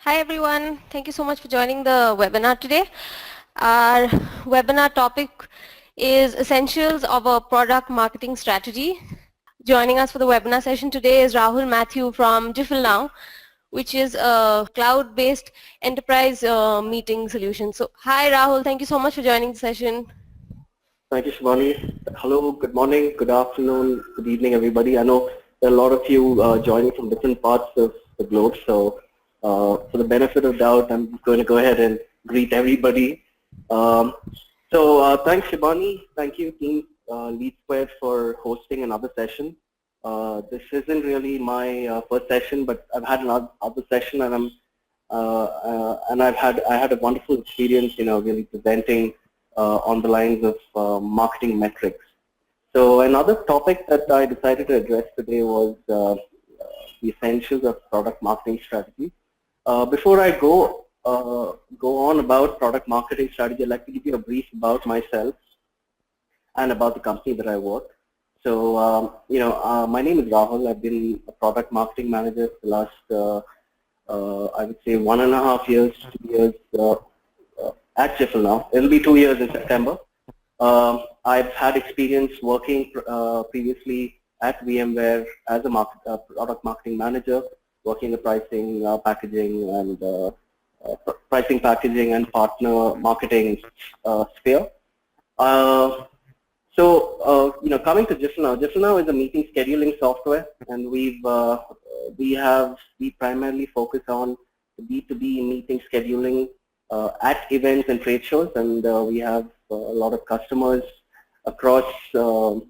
Hi everyone, thank you so much for joining the webinar today. Our webinar topic is Essentials of a Product Marketing Strategy. Joining us for the webinar session today is Rahul Matthew from Jiffle Now, which is a cloud-based enterprise meeting solution. So hi Rahul, thank you so much for joining the session. Thank you, Shivani. Hello, good morning, good afternoon, good evening, everybody. I know there are a lot of you joining from different parts of the globe, so for the benefit of doubt, I'm going to go ahead and greet everybody. Thanks, Shivani. Thank you, team LeadSquared, for hosting another session. This isn't really my first session, but I've had another session, and I had a wonderful experience, really presenting on the lines of marketing metrics. So another topic that I decided to address today was the essentials of product marketing strategy. Before I go on about product marketing strategy, I'd like to give you a brief about myself and about the company that I work. So, my name is Rahul. I've been a product marketing manager for the last, I would say, 1.5 years, 2 years at Jiffle Now. It'll be 2 years in September. I've had experience working previously at VMware as a product marketing manager, working the pricing, packaging, and pricing, packaging, and partner marketing sphere. Coming to Jiffle Now is a meeting scheduling software, and we primarily focus on B2B meeting scheduling at events and trade shows, and we have a lot of customers across the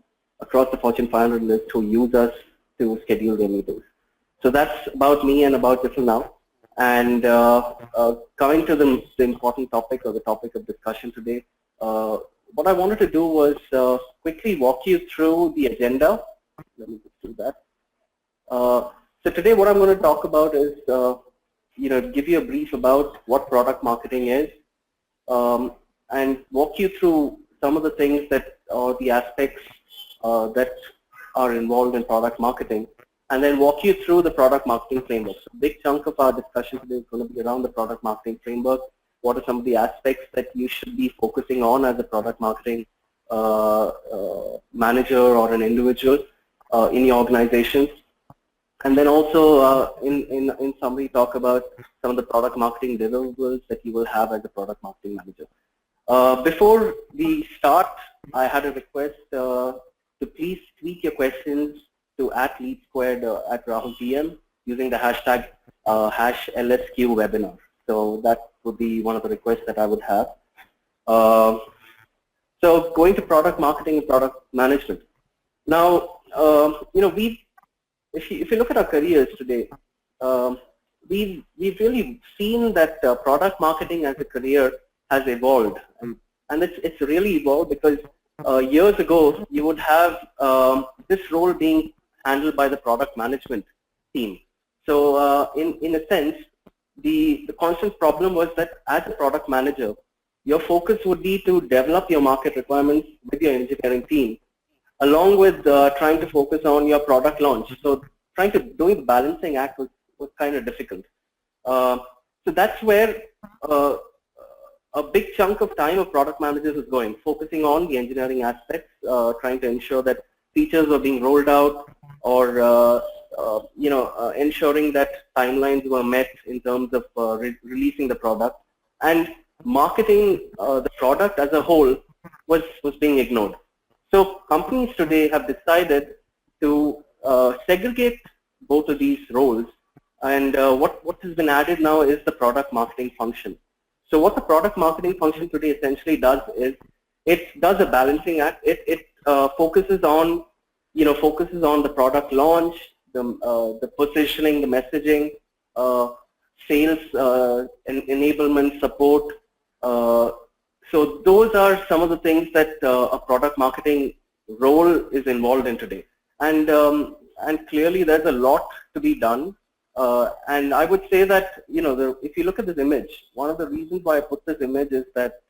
Fortune 500 list who use us to schedule their meetings. So that's about me and about Jiffle Now. And coming to the important topic, or the topic of discussion today, what I wanted to do was quickly walk you through the agenda. Let me just do that. So today what I'm going to talk about is give you a brief about what product marketing is, and walk you through some of the things that are the aspects that are involved in product marketing, and then walk you through the product marketing framework. So a big chunk of our discussion today is going to be around the product marketing framework. What are some of the aspects that you should be focusing on as a product marketing manager or an individual in your organizations? And then also, in summary, talk about some of the product marketing deliverables that you will have as a product marketing manager. Before we start, I had a request to please tweet your questions to @LeadSquared at Rahul PM using the hashtag #LSQWebinar. So that would be one of the requests that I would have. So going to product marketing and product management. Now, if you look at our careers today, we've really seen that product marketing as a career has evolved, and it's really evolved because years ago you would have this role being handled by the product management team. So in a sense, the constant problem was that as a product manager, your focus would be to develop your market requirements with your engineering team, along with trying to focus on your product launch. So doing the balancing act was kind of difficult. So that's where a big chunk of time of product managers is going, focusing on the engineering aspects, trying to ensure that features are being rolled out, or ensuring that timelines were met in terms of releasing the product, and marketing the product as a whole was being ignored. So companies today have decided to segregate both of these roles, and what has been added now is the product marketing function. So what the product marketing function today essentially does is it does a balancing act. It focuses on the product launch, the positioning, the messaging, sales, enablement, support. So those are some of the things that a product marketing role is involved in today, and clearly there's a lot to be done. And I would say that if you look at this image, one of the reasons why I put this image is that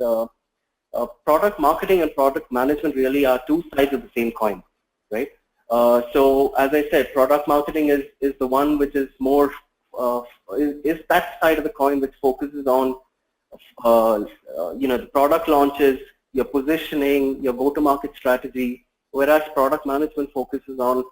product marketing and product management really are two sides of the same coin, right? So as I said, product marketing is the one which is more is that side of the coin which focuses on the product launches, your positioning, your go-to-market strategy, whereas product management focuses on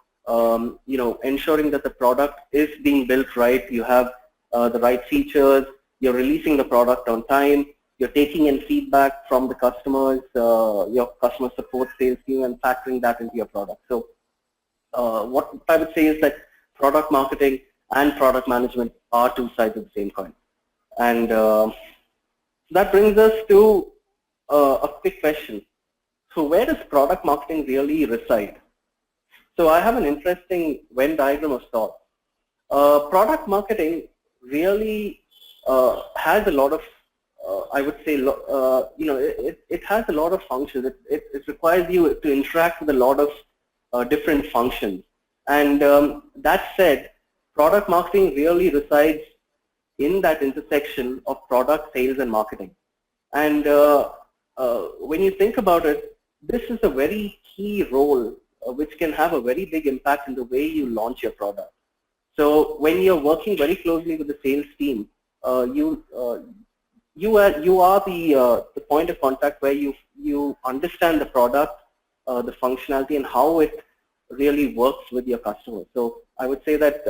ensuring that the product is being built right, you have the right features, you're releasing the product on time, you're taking in feedback from the customers, your customer support sales team, and factoring that into your product. So what I would say is that product marketing and product management are two sides of the same coin. And that brings us to a quick question. So where does product marketing really reside? So I have an interesting Venn diagram of sorts. Product marketing really has a lot of, I would say, it has a lot of functions. It requires you to interact with a lot of different functions. And that said, product marketing really resides in that intersection of product, sales, and marketing. And when you think about it, this is a very key role which can have a very big impact in the way you launch your product. So when you're working very closely with the sales team, you are the point of contact where you understand the product, the functionality, and how it really works with your customers. So I would say that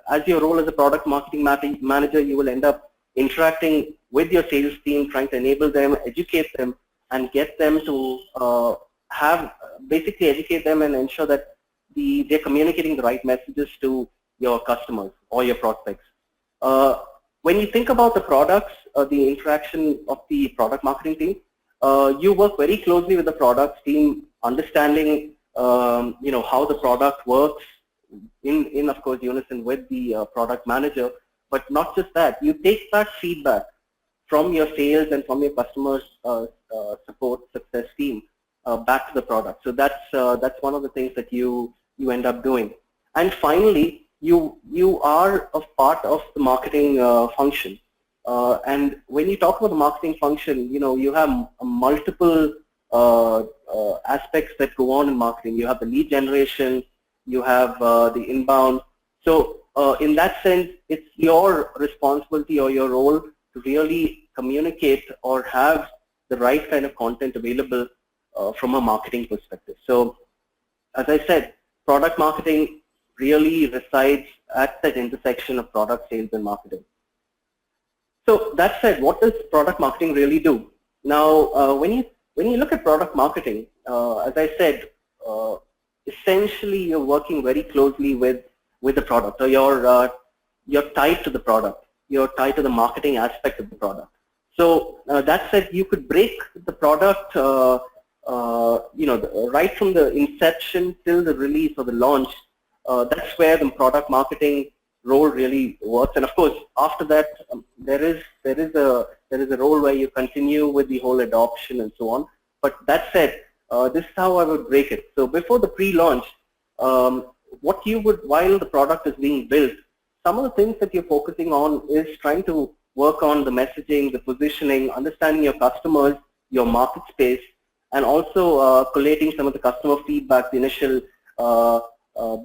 as your role as a product marketing manager, you will end up interacting with your sales team, trying to enable them, educate them, and get them to basically educate them and ensure that they're communicating the right messages to your customers or your prospects. When you think about the products, the interaction of the product marketing team, you work very closely with the product team, understanding how the product works in of course unison with the product manager. But not just that, you take that feedback from your sales and from your customer support success team back to the product. So that's one of the things that you end up doing. And finally, you are a part of the marketing function. And when you talk about the marketing function, you have multiple aspects that go on in marketing. You have the lead generation, you have the inbound. So in that sense, it's your responsibility or your role to really communicate or have the right kind of content available from a marketing perspective. So as I said, product marketing really resides at that intersection of product, sales, and marketing. So that said, what does product marketing really do? Now, when you look at product marketing, as I said, essentially you're working very closely with the product, or you're tied to the product. You're tied to the marketing aspect of the product. So that said, you could break the product, right from the inception till the release or the launch. That's where the product marketing role really works. And of course, after that, there is a role where you continue with the whole adoption and so on. But that said, this is how I would break it. So before the pre-launch, what you would, while the product is being built, some of the things that you're focusing on is trying to work on the messaging, the positioning, understanding your customers, your market space, and also collating some of the customer feedback, the initial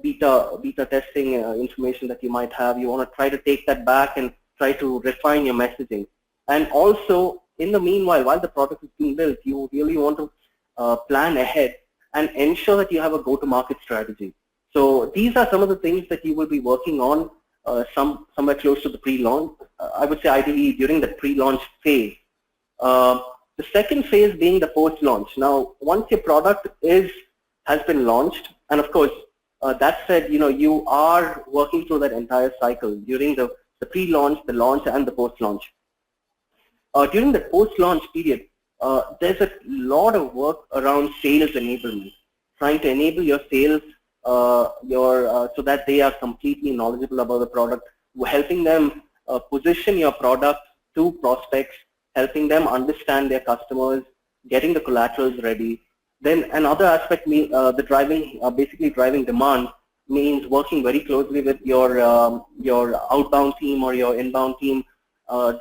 beta testing information that you might have. You want to try to take that back and try to refine your messaging. And also, in the meanwhile, while the product is being built, you really want to plan ahead and ensure that you have a go-to-market strategy. So these are some of the things that you will be working on somewhere close to the pre-launch. I would say ideally during the pre-launch phase. The second phase being the post-launch. Now, once your product has been launched, and of course, that said, you are working through that entire cycle during the pre-launch, the launch, and the post-launch. During the post-launch period, there's a lot of work around sales enablement, trying to enable your sales so that they are completely knowledgeable about the product, helping them position your product to prospects, helping them understand their customers, getting the collaterals ready. Then another aspect, basically driving demand, means working very closely with your outbound team or your inbound team,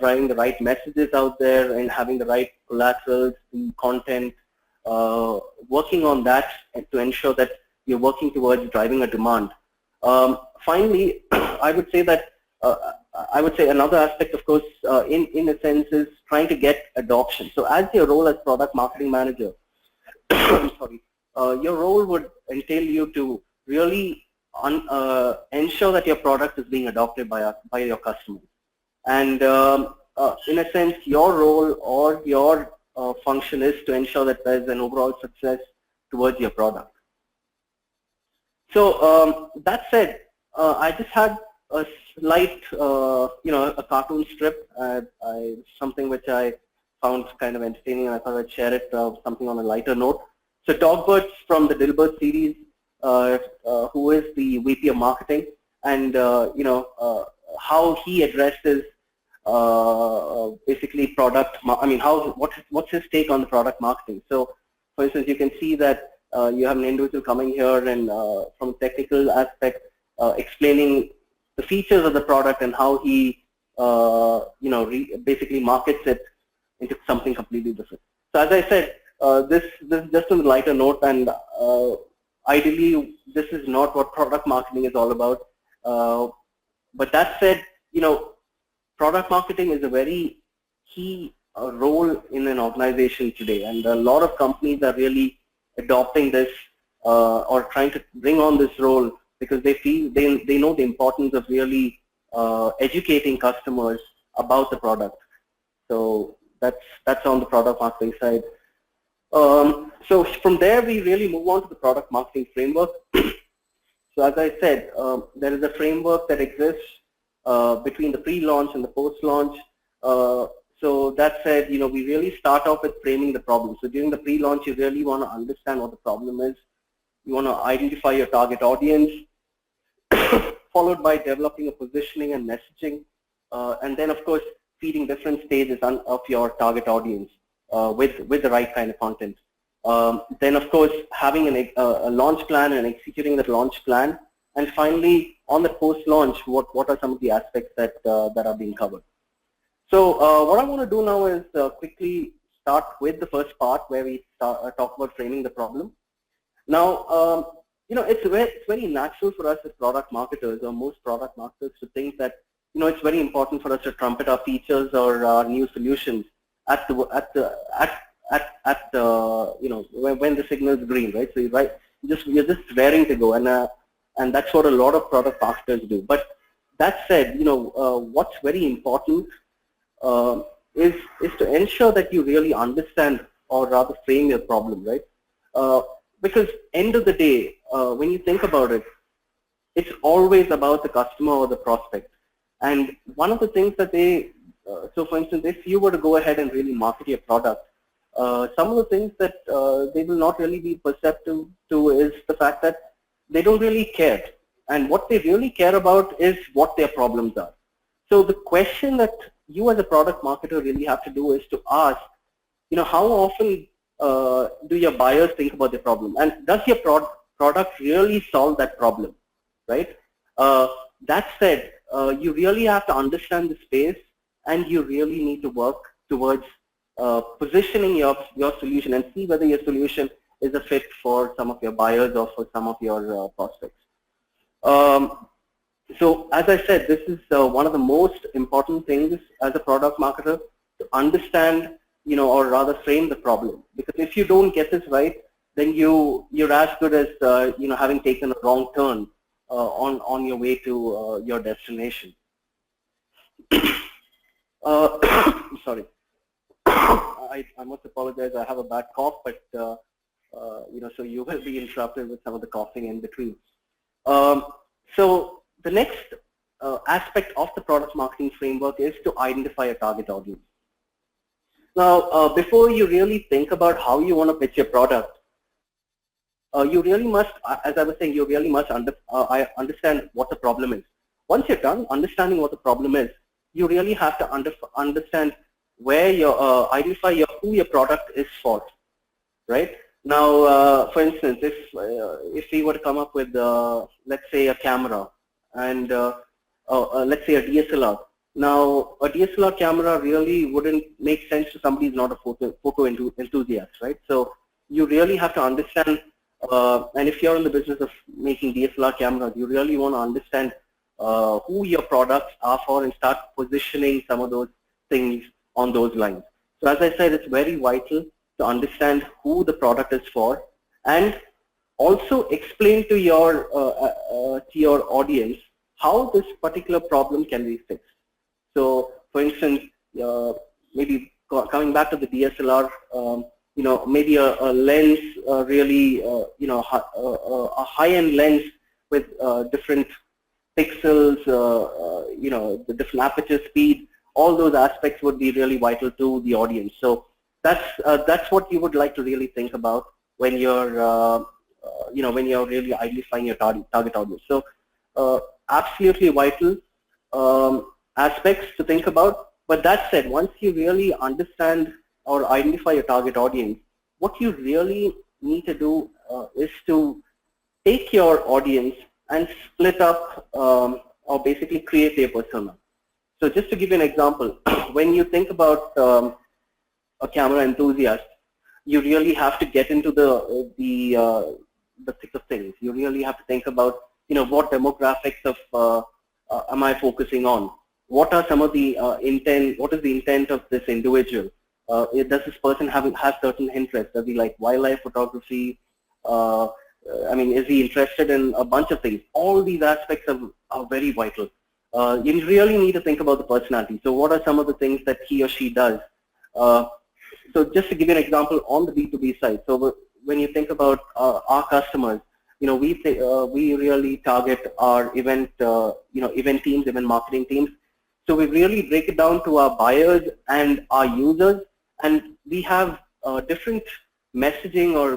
driving the right messages out there and having the right collaterals, the content, working on that to ensure that you're working towards driving a demand. Finally, I would say that I would say another aspect, of course, in a sense, is trying to get adoption. So as your role as product marketing manager, I'm sorry, your role would entail you to really ensure that your product is being adopted by your customers. And in a sense, your role or your function is to ensure that there's an overall success towards your product. So that said, I just had a slight, a cartoon strip, something which I found kind of entertaining, and I thought I'd share it, something on a lighter note. So Dogbert's from the Dilbert series, who is the VP of marketing, and how he addresses basically product. I mean, what's his take on the product marketing? So, for instance, you can see that you have an individual coming here and from a technical aspect, explaining the features of the product and how he, basically markets it into something completely different. So, as I said, this is just on a lighter note, and ideally, this is not what product marketing is all about. But that said, product marketing is a very key role in an organization today, and a lot of companies are really adopting this or trying to bring on this role because they feel they know the importance of really educating customers about the product. So that's on the product marketing side. So from there, we really move on to the product marketing framework. So as I said, there is a framework that exists between the pre-launch and the post-launch. So that said, we really start off with framing the problem. So during the pre-launch, you really want to understand what the problem is. You want to identify your target audience, followed by developing a positioning and messaging, and then of course feeding different stages of your target audience with the right kind of content. Then of course having a launch plan and executing that launch plan, and finally on the post-launch, what are some of the aspects that are being covered. So what I want to do now is quickly start with the first part where we talk about framing the problem. Now, it's very natural for us as product marketers, or most product marketers, to think that it's very important for us to trumpet our features or our new solutions when the signal is green, right? So you're just raring to go, and that's what a lot of product marketers do. But that said, what's very important is to ensure that you really understand, or rather frame your problem, right? Because end of the day, when you think about it, it's always about the customer or the prospect. And one of the things that so for instance, if you were to go ahead and really market your product, some of the things that they will not really be perceptive to is the fact that they don't really care. And what they really care about is what their problems are. So the question that you as a product marketer really have to do is to ask, how often do your buyers think about their problem? And does your product really solve that problem, right? That said, you really have to understand the space, and you really need to work towards positioning your solution and see whether your solution is a fit for some of your buyers or for some of your prospects. So as I said, this is one of the most important things as a product marketer, to understand, or rather frame the problem. Because if you don't get this right, then you're as good as having taken a wrong turn on your way to your destination. Sorry, I must apologize. I have a bad cough, but so you will be interrupted with some of the coughing in between. So the next aspect of the product marketing framework is to identify a target audience. Now, before you really think about how you want to pitch your product, you really must, as I was saying, you really must understand what the problem is. Once you're done understanding what the problem is, you really have to understand where identify who your product is for, right? Now, for instance, if we were to come up with, let's say, a camera, and let's say a DSLR. Now, a DSLR camera really wouldn't make sense to somebody who's not a photo enthusiast, right? So you really have to understand, and if you're in the business of making DSLR cameras, you really want to understand who your products are for and start positioning some of those things on those lines. So as I said, it's very vital to understand who the product is for and also explain to your audience how this particular problem can be fixed. So for instance, maybe coming back to the DSLR, maybe a lens really, a high-end lens with different pixels, the different aperture speed, all those aspects would be really vital to the audience. So that's what you would like to really think about when you're, when you're really identifying your target audience. So absolutely vital aspects to think about. But that said, once you really understand or identify your target audience, what you really need to do is to take your audience and split up or basically create a persona. So just to give you an example, when you think about a camera enthusiast, you really have to get into the thick of things. You really have to think about, what demographics of am I focusing on? What are some of the intent? What is the intent of this individual? Does this person have certain interests? Does he like wildlife photography? Is he interested in a bunch of things? All these aspects are very vital. You really need to think about the personality. So what are some of the things that he or she does? So just to give you an example on the B2B side, so when you think about our customers, we really target our event teams, event marketing teams. So we really break it down to our buyers and our users, and we have different messaging or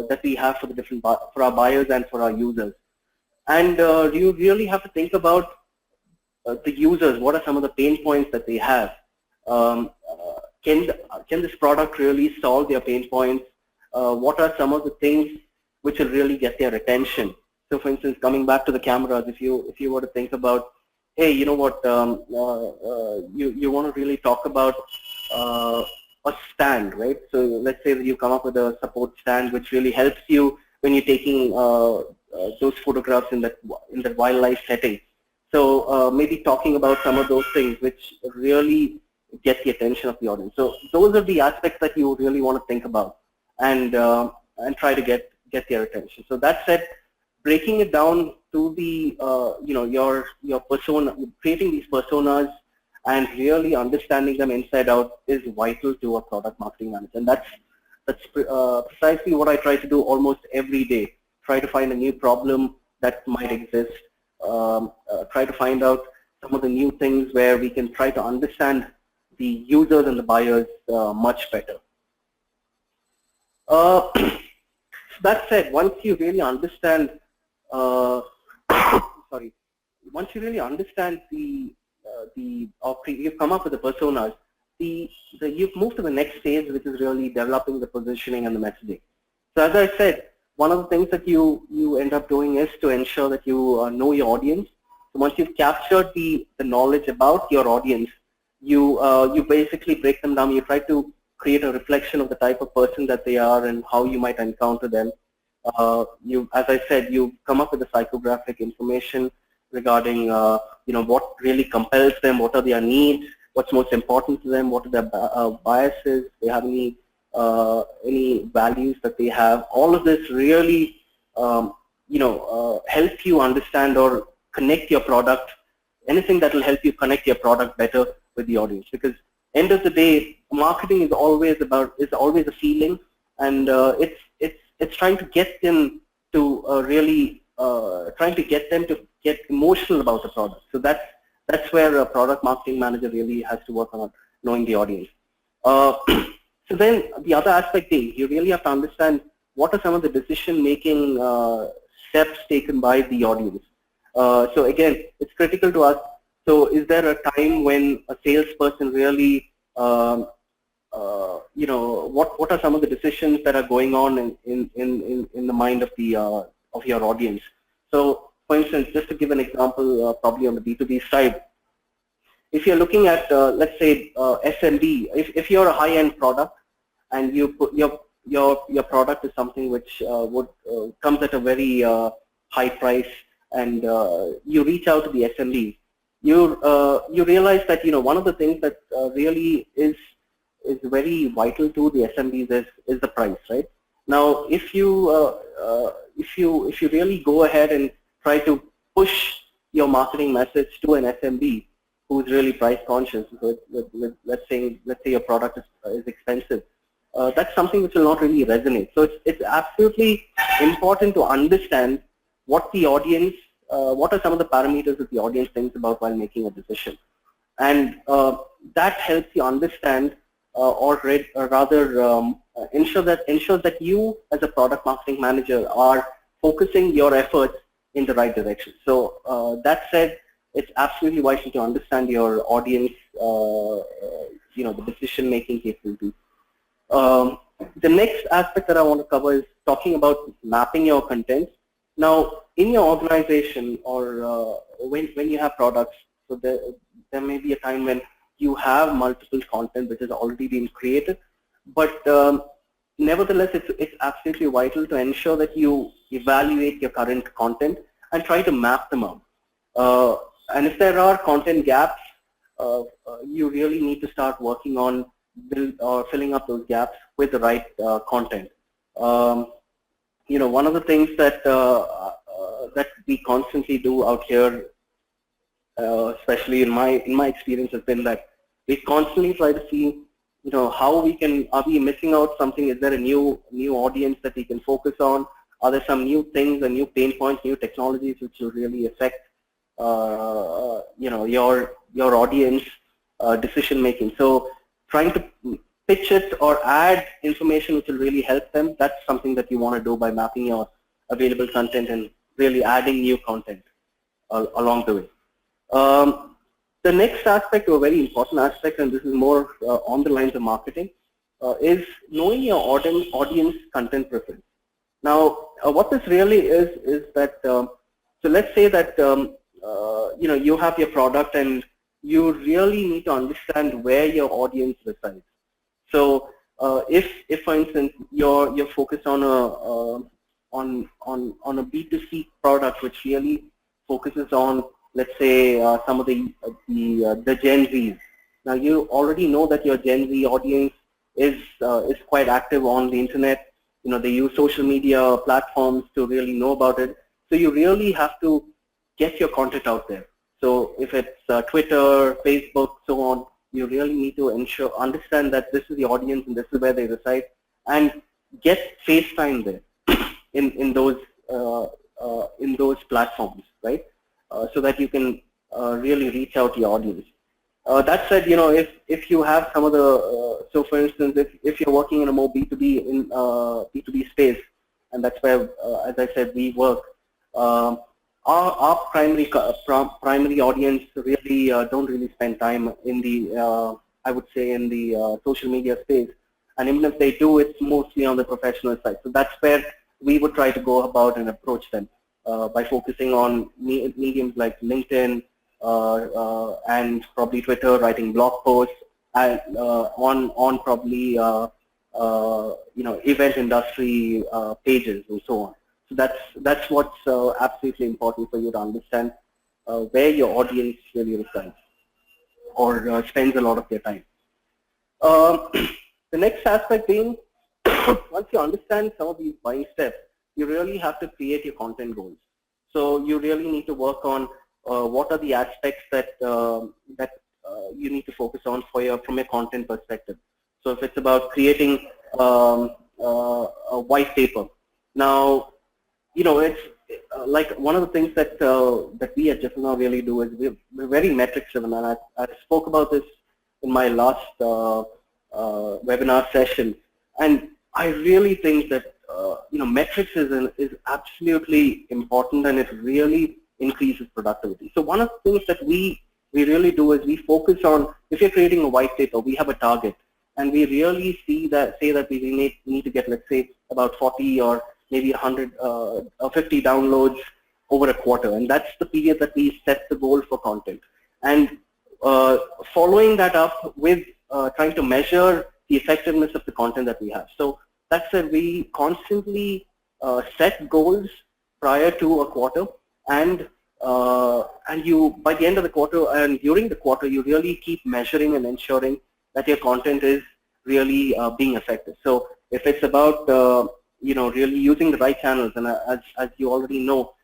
that we have for our buyers and for our users. And you really have to think about the users. What are some of the pain points that they have? Can this product really solve their pain points? What are some of the things which will really get their attention? So for instance, coming back to the cameras, if you were to think about, hey, you know what, you want to really talk about a stand, right? So let's say that you come up with a support stand which really helps you when you're taking those photographs in that wildlife setting. So maybe talking about some of those things which really get the attention of the audience. So those are the aspects that you really want to think about and try to get their attention. So that said, breaking it down to the your persona, creating these personas and really understanding them inside out is vital to a product marketing manager. And that's precisely what I try to do almost every day. Try to find a new problem that might exist. Try to find out some of the new things where we can try to understand the users and the buyers much better. That said, once you really understand, once you really understand you've come up with the personas, you've moved to the next stage, which is really developing the positioning and the messaging. So as I said, one of the things that you end up doing is to ensure that you know your audience. So once you've captured the knowledge about your audience, you basically break them down. You try to create a reflection of the type of person that they are and how you might encounter them. As I said, you come up with the psychographic information regarding what really compels them, what are their needs, what's most important to them, what are their biases, they have any values that they have. All of this really help you understand or connect your product, anything that will help you connect your product better with the audience. Because end of the day, marketing is always a feeling, and it's trying to get them to get emotional about the product. So that's where a product marketing manager really has to work on knowing the audience. So then the other aspect is you really have to understand what are some of the decision-making steps taken by the audience. So again, it's critical to us. So is there a time when a salesperson really, what are some of the decisions that are going on in the mind of your audience? So for instance, just to give an example, probably on the B2B side, if you're looking at, let's say, SMB, if you're a high-end product and you put your product is something which comes at a very high price, and you reach out to the SMBs, you realize that one of the things that really is very vital to the SMBs is the price, right? Now, if you really go ahead and try to push your marketing message to an SMB who's really price conscious, let's say your product is expensive, that's something which will not really resonate. So it's absolutely important to understand what the audience, what are some of the parameters that the audience thinks about while making a decision, and that helps you understand ensures that you as a product marketing manager are focusing your efforts in the right direction. So that said, it's absolutely vital to understand your audience, the decision-making capabilities. The next aspect that I want to cover is talking about mapping your content. Now, in your organization or when you have products, so there may be a time when you have multiple content which has already been created, but nevertheless, it's absolutely vital to ensure that you evaluate your current content and try to map them out. And if there are content gaps, you really need to start working on filling up those gaps with the right content. One of the things that that we constantly do out here, especially in my experience, has been that we constantly try to see, how are we missing out something? Is there a new audience that we can focus on? Are there some new things and new pain points, new technologies which will really affect, your audience decision making? So trying to pitch it or add information which will really help them, that's something that you want to do by mapping your available content and really adding new content along the way. The next aspect, or a very important aspect, and this is more on the lines of marketing, is knowing your audience content preference. Now, what this really is that, so let's say that you have your product and you really need to understand where your audience resides. So, if for instance you're focused on a B2C product which really focuses on, let's say, some of the Gen Zs. Now you already know that your Gen Z audience is quite active on the internet. They use social media platforms to really know about it. So you really have to get your content out there. So if it's Twitter, Facebook, so on, you really need to understand that this is the audience and this is where they reside, and get face time there in those platforms, right? So that you can really reach out to your audience. That said, if you have some of the, so for instance, if you're working in a more B2B space, and that's where, as I said, we work, our primary audience really don't really spend time in the, I would say, in the social media space, and even if they do, it's mostly on the professional side. So that's where we would try to go about and approach them. By focusing on mediums like LinkedIn and probably Twitter, writing blog posts, and on probably event industry pages and so on. So that's what's absolutely important for you to understand where your audience really resides or spends a lot of their time. The next aspect being, once you understand some of these buying steps, you really have to create your content goals. So you really need to work on what are the aspects that you need to focus on from a content perspective. So if it's about creating a white paper, now it's like one of the things that we at Jeffrey really do is we're very metrics driven, and I spoke about this in my last webinar session, and I really think that metrics is absolutely important, and it really increases productivity. So one of the things that we really do is we focus on, if you're creating a white paper, we have a target, and we really say that we need to get, let's say, about 40 or maybe 100 or 50 downloads over a quarter, and that's the period that we set the goal for content. And following that up with trying to measure the effectiveness of the content that we have. So that's why we constantly set goals prior to a quarter, and you, by the end of the quarter and during the quarter, you really keep measuring and ensuring that your content is really being effective. So if it's about really using the right channels, and as you already know,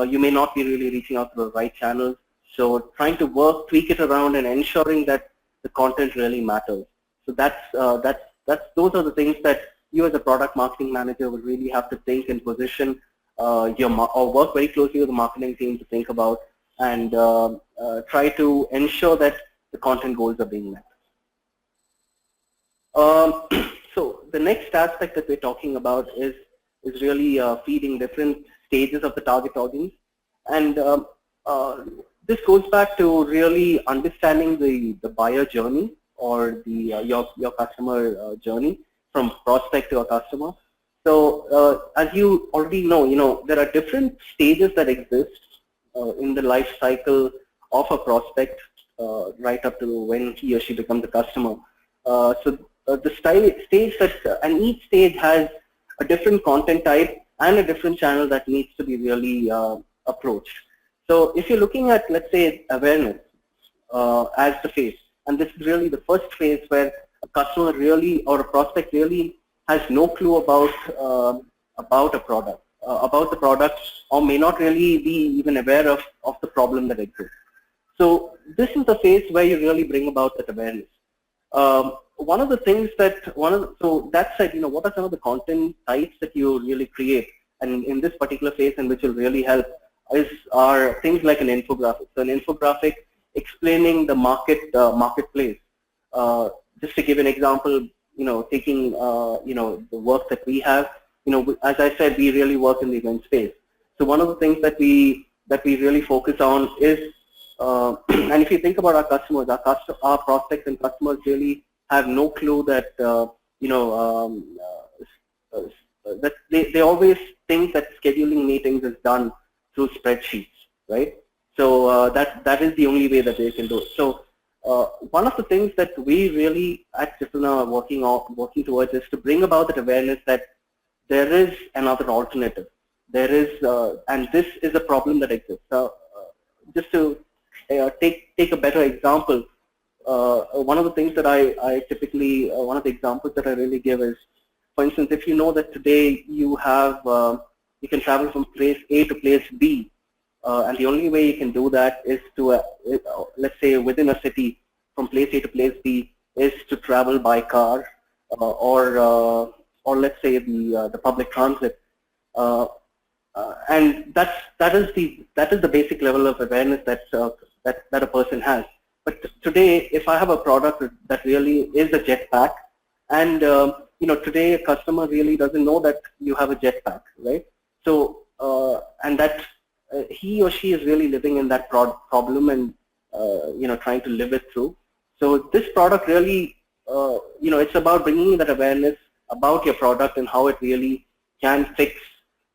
you may not be really reaching out to the right channels. So trying to tweak it around and ensuring that the content really matters. So those are the things that you as a product marketing manager would really have to think and position or work very closely with the marketing team to think about, and try to ensure that the content goals are being met. So the next aspect that we're talking about is really feeding different stages of the target audience, and this goes back to really understanding the buyer journey, or your customer journey from prospect to a customer. So as you already know, there are different stages that exist in the life cycle of a prospect, right up to when he or she becomes a customer. So the stage that, and each stage has a different content type and a different channel that needs to be really approached. So if you're looking at, let's say, awareness as the phase, and this is really the first phase where a customer really, or a prospect really, has no clue about a product, about the product, or may not really be even aware of the problem that exists. So this is the phase where you really bring about that awareness. One of the things that, so that said, what are some of the content types that you really create, and in this particular phase, and which will really help, are things like an infographic. So an infographic explaining the marketplace. Just to give an example, taking the work that we have, as I said, we really work in the event space. So one of the things that we really focus on is, and if you think about our customers, our prospects and customers really have no clue that that they always think that scheduling meetings is done through spreadsheets, right? So that is the only way that they can do it. So one of the things that we really at Sullivan are working towards is to bring about that awareness that there is another alternative. There is, and this is a problem that exists. Just to take a better example, one of the things that I typically, one of the examples that I really give is, for instance, if you know that today you have, you can travel from place A to place B, and the only way you can do that is to, let's say within a city, from place A to place B, is to travel by car, or let's say the public transit, and that is the basic level of awareness that a person has. But today, if I have a product that really is a jetpack, and today a customer really doesn't know that you have a jetpack, right? So and that he or she is really living in that problem, and trying to live it through. So this product really, it's about bringing that awareness about your product and how it really can fix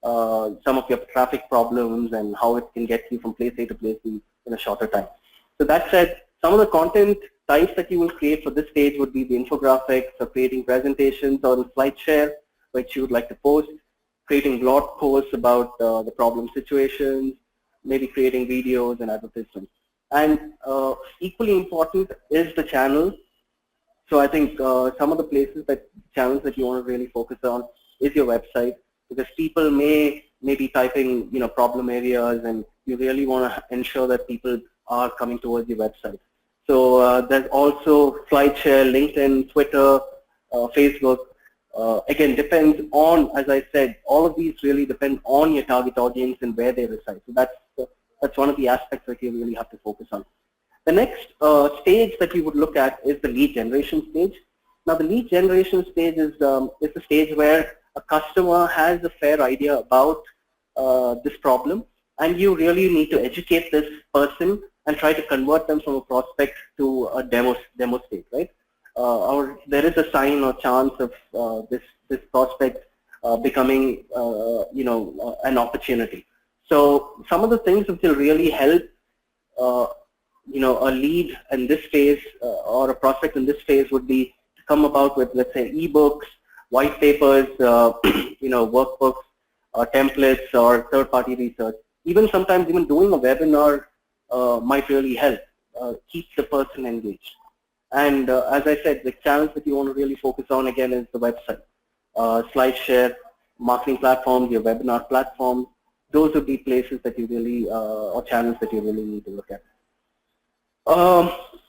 some of your traffic problems, and how it can get you from place A to place B in a shorter time. So that said, some of the content types that you will create for this stage would be the infographics, or creating presentations on SlideShare, which you would like to post, creating blog posts about the problem situations, maybe creating videos and advertisements. And equally important is the channel. So I think some of the channels that you want to really focus on is your website, because people may be typing problem areas, and you really want to ensure that people are coming towards your website. So there's also SlideShare, LinkedIn, Twitter, Facebook. Again, depends on, as I said, all of these really depend on your target audience and where they reside. So that's one of the aspects that you really have to focus on. The next stage that we would look at is the lead generation stage. Now, the lead generation stage is a stage where a customer has a fair idea about this problem, and you really need to educate this person and try to convert them from a prospect to a demo state, right? Or there is a sign or chance of this prospect becoming, an opportunity. So some of the things which will really help, a lead in this phase or a prospect in this phase would be to come about with, let's say, ebooks, white papers, workbooks, templates, or third-party research. even sometimes even doing a webinar might really help keep the person engaged. And as I said, the channels that you want to really focus on again is the website, SlideShare, marketing platforms, your webinar platforms. Those would be places that you really, or channels that you really need to look at.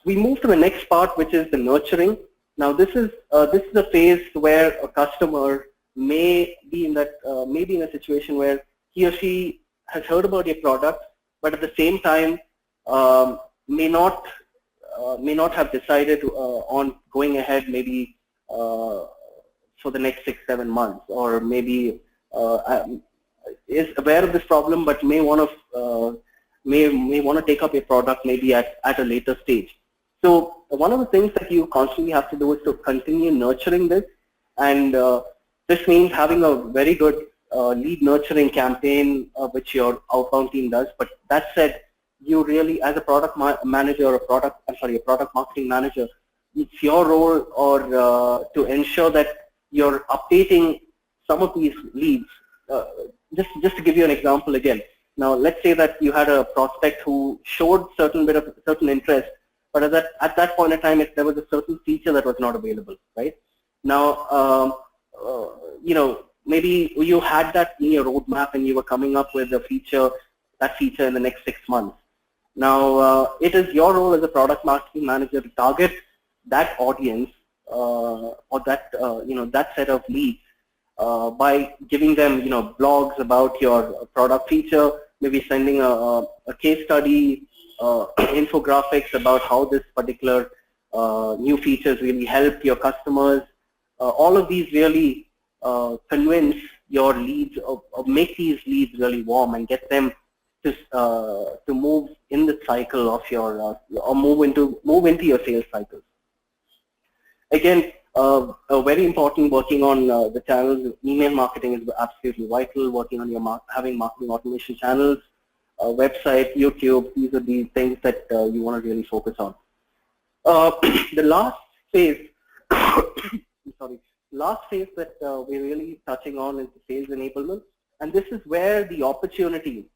We move to the next part, which is the nurturing. Now, this is a phase where a customer may be in that, maybe in a situation where he or she has heard about your product, but at the same time may not have decided on going ahead maybe for the next 6-7 months, or maybe is aware of this problem but may want to take up a product maybe at a later stage. So one of the things that you constantly have to do is to continue nurturing this, and this means having a very good lead nurturing campaign which your outbound team does. But that said, you really, as a product manager or a product marketing manager, it's your role or to ensure that you're updating some of these leads. Just to give you an example again. Now, let's say that you had a prospect who showed certain interest, but at that point in time, if there was a certain feature that was not available, right? Now, you know, maybe you had that in your roadmap and you were coming up with that feature in the next 6 months. Now, it is your role as a product marketing manager to target that audience or that that set of leads by giving them blogs about your product feature, maybe sending a case study, infographics about how this particular new features really help your customers. All of these really convince your leads or make these leads really warm and get them to move in the cycle of your or move into your sales cycles. Again, very important, working on the channels. Email marketing is absolutely vital. Working on your having marketing automation channels, website, YouTube. These are the things that you want to really focus on. The last phase, last phase that we're really touching on is the sales enablement, and this is where the opportunity,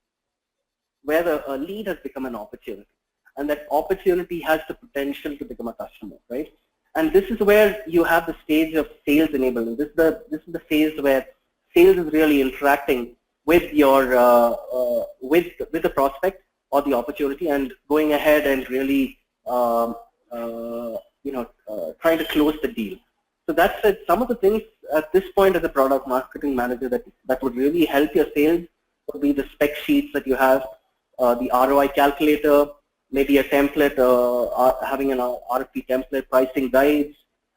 where the lead has become an opportunity, and that opportunity has the potential to become a customer, right? And this is where you have the stage of sales enablement. This is the phase where sales is really interacting with your with the prospect or the opportunity and going ahead and really trying to close the deal. So that's it. Some of the things at this point as a product marketing manager that would really help your sales would be the spec sheets that you have, the ROI calculator, maybe a template, having an RFP template, pricing guides,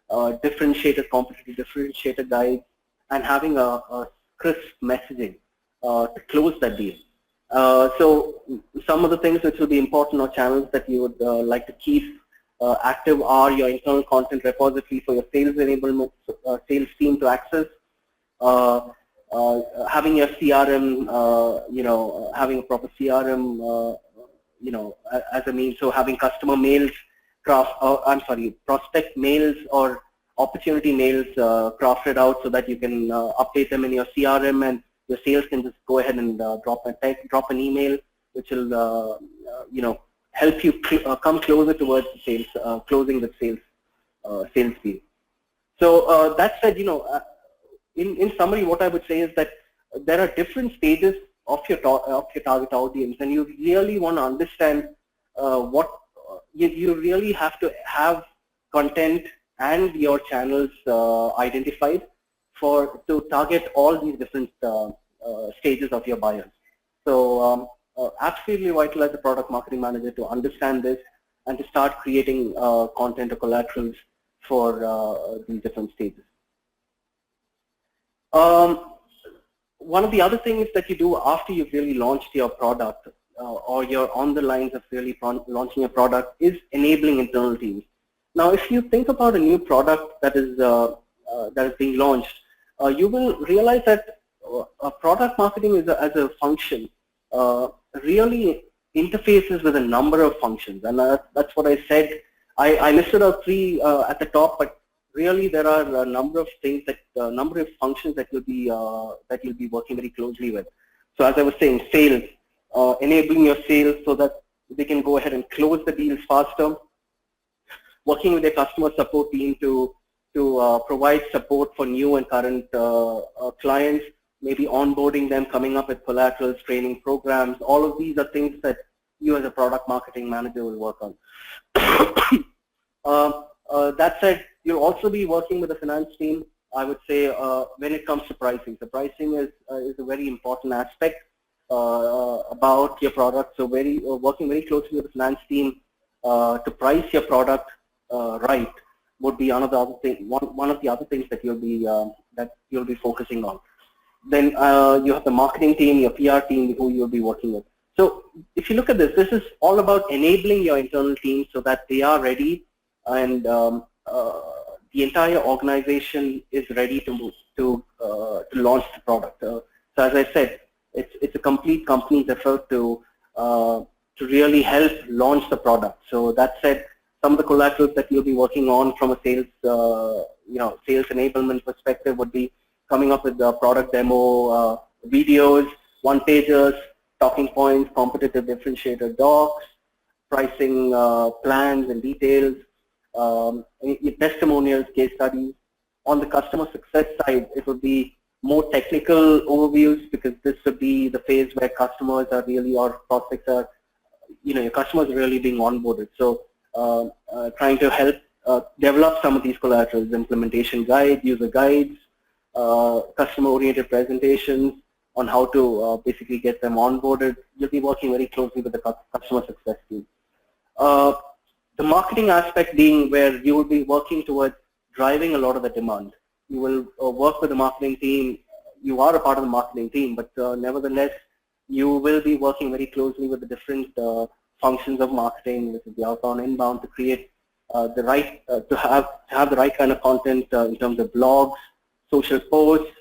competitive differentiator guides, and having a crisp messaging to close that deal. So some of the things which will be important or channels that you would like to keep active are your internal content repository for your sales enablement, sales team to access, having your CRM, having a proper CRM, as a means, so having customer mails, prospect mails or opportunity mails crafted out so that you can update them in your CRM, and your sales can just go ahead and drop an email, which will help you come closer towards the sales, closing the sales deal. So that said, in summary, what I would say is that there are different stages of your target audience, and you really want to understand what you really have to have content and your channels identified to target all these different stages of your buyers. So absolutely vital as a product marketing manager to understand this and to start creating content or collaterals for these different stages. One of the other things that you do after you've really launched your product or you're on the lines of really launching a product is enabling internal teams. Now, if you think about a new product that is being launched, you will realize that product marketing as a function really interfaces with a number of functions, and that's what I said. I listed out 3 at the top, but really there are a number of things number of functions that you'll be working very closely with. So as I was saying, sales, enabling your sales so that they can go ahead and close the deals faster, working with their customer support team to provide support for new and current clients, maybe onboarding them, coming up with collaterals, training programs. All of these are things that you as a product marketing manager will work on. That said, you'll also be working with the finance team, I would say, when it comes to pricing. So pricing is a very important aspect about your product. So working very closely with the finance team to price your product right would be one of the other things that you'll be focusing on. Then you have the marketing team, your PR team, who you'll be working with. So if you look at this is all about enabling your internal team so that they are ready and the entire organization is ready to launch the product. So as I said, it's a complete company's effort to really help launch the product. So that said, some of the collaterals that you'll be working on from a sales sales enablement perspective would be coming up with the product demo videos, one-pagers, talking points, competitive differentiator docs, pricing plans and details, testimonials, case studies. On the customer success side, it would be more technical overviews, because this would be the phase where customers are really, or prospects are, your customers are really being onboarded. So trying to help develop some of these collaterals, implementation guides, user guides, customer-oriented presentations on how to basically get them onboarded. You'll be working very closely with the customer success team. The marketing aspect being where you will be working towards driving a lot of the demand. You will work with the marketing team. You are a part of the marketing team, but nevertheless, you will be working very closely with the different functions of marketing, which is the outbound, inbound, to create the right, to have the right kind of content in terms of blogs, social posts.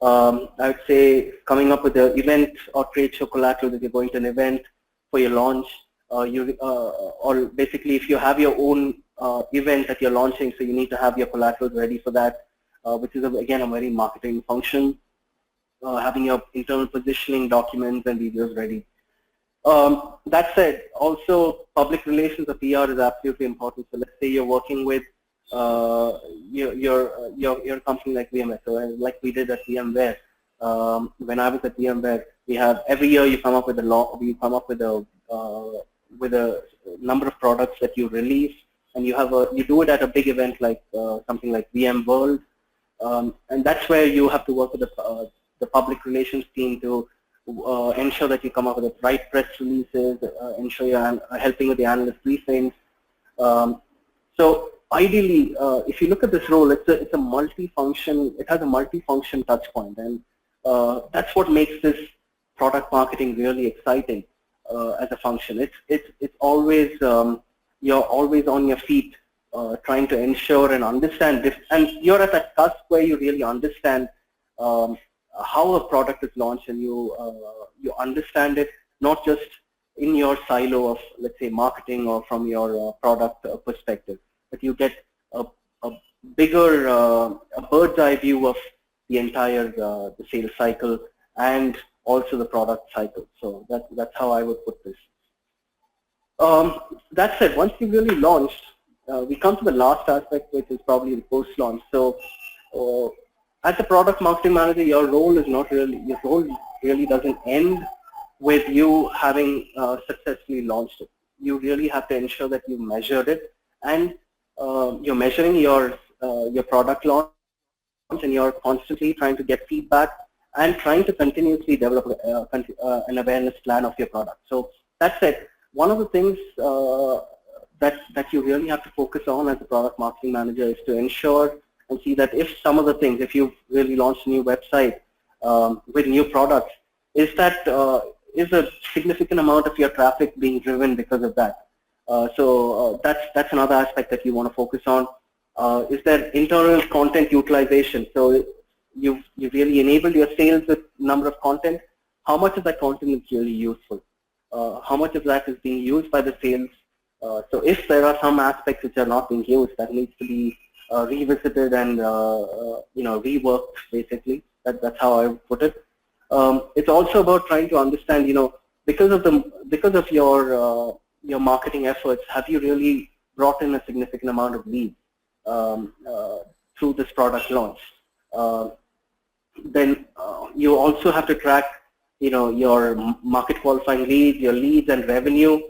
I would say coming up with the event or trade show collateral that you're going to an event for your launch. Or basically, if you have your own event that you're launching, so you need to have your collateral ready for that, which is again a very marketing function. Having your internal positioning documents and videos ready. That said, also public relations or PR is absolutely important. So let's say you're working with your company like VMware. So like we did at VMware, when I was at VMware, we have every year you come up with a number of products that you release, and you do it at a big event like something like VMworld, and that's where you have to work with the public relations team to ensure that you come up with the right press releases, ensure you're helping with the analyst briefings. So ideally, if you look at this role, it's a multi-function. It has a multi-function touch point, and that's what makes this product marketing really exciting as a function. It's always you're always on your feet, trying to ensure and understand this, and you're at that cusp where you really understand how a product is launched, and you understand it not just in your silo of, let's say, marketing or from your product perspective, but you get a bigger, a bird's eye view of the entire the sales cycle and also the product cycle. So that's how I would put this. That said, once you've really launched, we come to the last aspect, which is probably the post-launch. So as a product marketing manager, your role really doesn't end with you having successfully launched it. You really have to ensure that you measured it, and you're measuring your product launch, and you're constantly trying to get feedback and trying to continuously develop an awareness plan of your product. So that's it. One of the things that you really have to focus on as a product marketing manager is to ensure and see that if some of the things, if you've really launched a new website with new products, is a significant amount of your traffic being driven because of that. So that's another aspect that you want to focus on. Is there internal content utilization? So you've really enabled your sales with number of content. How much of that content is really useful? How much of that is being used by the sales? So if there are some aspects which are not being used, that needs to be revisited and reworked, basically. That's how I would put it. It's also about trying to understand, because of your marketing efforts, have you really brought in a significant amount of leads through this product launch? Then you also have to track, your market qualifying leads, your leads and revenue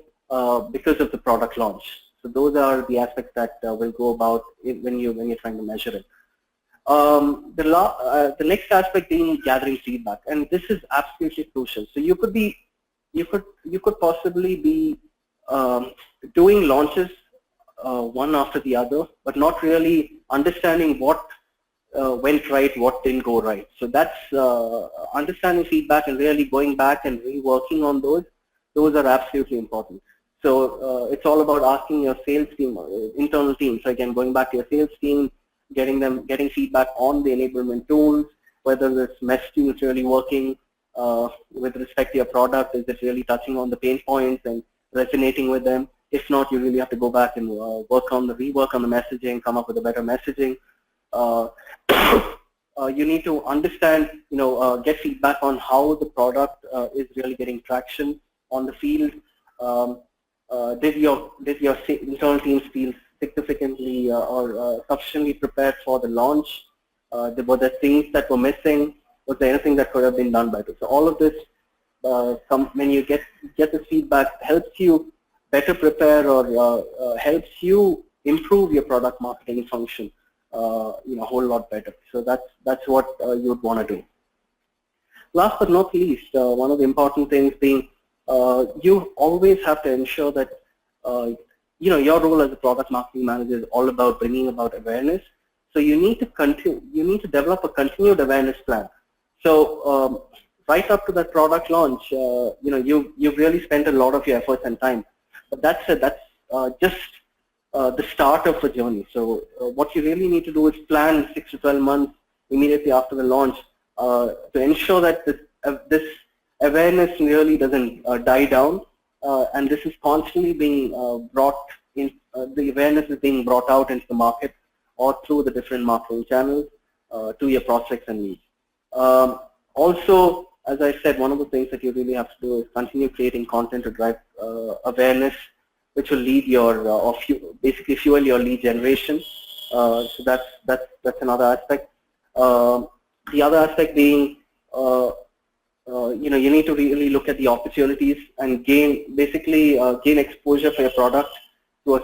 because of the product launch. So those are the aspects that will go about when you're trying to measure it. The next aspect being gathering feedback, and this is absolutely crucial. So you could possibly be doing launches one after the other, but not really understanding what went right, what didn't go right. So that's understanding feedback and really going back and reworking on those. Those are absolutely important. So it's all about asking your sales team, internal team. So again, going back to your sales team, getting feedback on the enablement tools, whether this messaging is really working with respect to your product, is it really touching on the pain points and resonating with them? If not, you really have to go back and rework on the messaging, come up with a better messaging. You need to understand, get feedback on how the product is really getting traction on the field. Did your internal teams feel significantly or sufficiently prepared for the launch? Were there things that were missing? Was there anything that could have been done better? So all of this, when you get this feedback, helps you better prepare or helps you improve your product marketing function a whole lot better. So that's what you would want to do. Last but not least, one of the important things being you always have to ensure that your role as a product marketing manager is all about bringing about awareness. So you need to develop a continued awareness plan. So right up to that product launch, you've really spent a lot of your efforts and time. But that's just the start of a journey. So what you really need to do is plan 6 to 12 months immediately after the launch to ensure that this awareness really doesn't die down, and this is constantly being brought in. The awareness is being brought out into the market or through the different marketing channels to your prospects and leads. Also, as I said, one of the things that you really have to do is continue creating content to drive awareness, which will lead your basically fuel your lead generation. So that's another aspect. The other aspect being, you need to really look at the opportunities and gain exposure for your product to a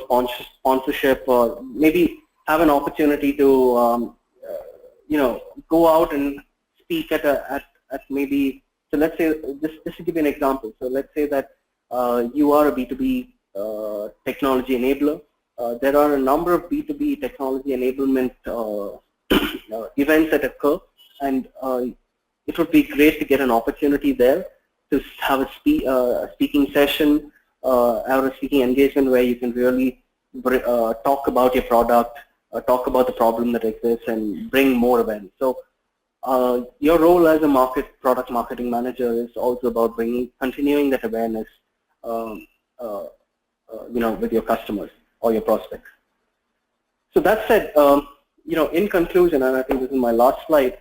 sponsorship, or maybe have an opportunity to go out and speak at maybe. So let's say, just to give you an example. So let's say that you are a B2B technology enabler. There are a number of B2B technology enablement events that occur, and it would be great to get an opportunity there to have a speaking session or a speaking engagement where you can really talk about your product, talk about the problem that exists, and bring more awareness. So your role as a product marketing manager is also about continuing that awareness, with your customers or your prospects. So that said, in conclusion, and I think this is my last slide,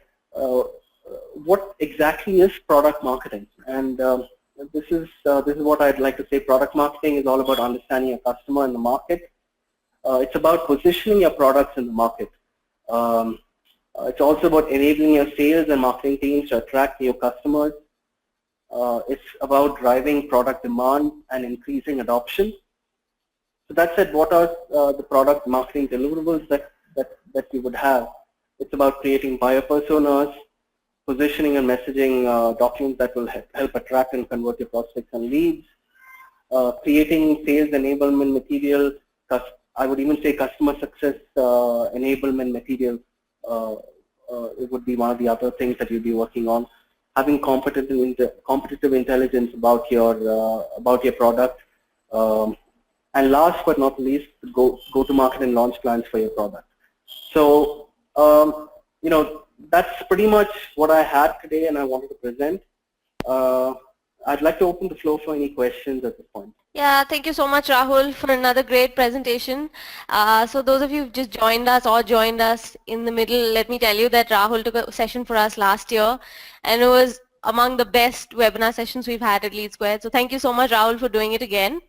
what exactly is product marketing? And this is what I'd like to say. Product marketing is all about understanding your customer and the market. It's about positioning your products in the market. It's also about enabling your sales and marketing teams to attract new customers. It's about driving product demand and increasing adoption. So that said, what are the product marketing deliverables that you would have? It's about creating buyer personas, positioning and messaging documents that will help attract and convert your prospects and leads, creating sales enablement material. I would even say customer success enablement material. It would be one of the other things that you'll be working on. Having competitive intelligence about your product, and last but not least, go to market and launch plans for your product. So that's pretty much what I had today, and I wanted to present. I'd like to open the floor for any questions at this point. Yeah, thank you so much, Rahul, for another great presentation. So those of you who've just joined us in the middle, let me tell you that Rahul took a session for us last year, and it was among the best webinar sessions we've had at LeadSquared. So thank you so much, Rahul, for doing it again.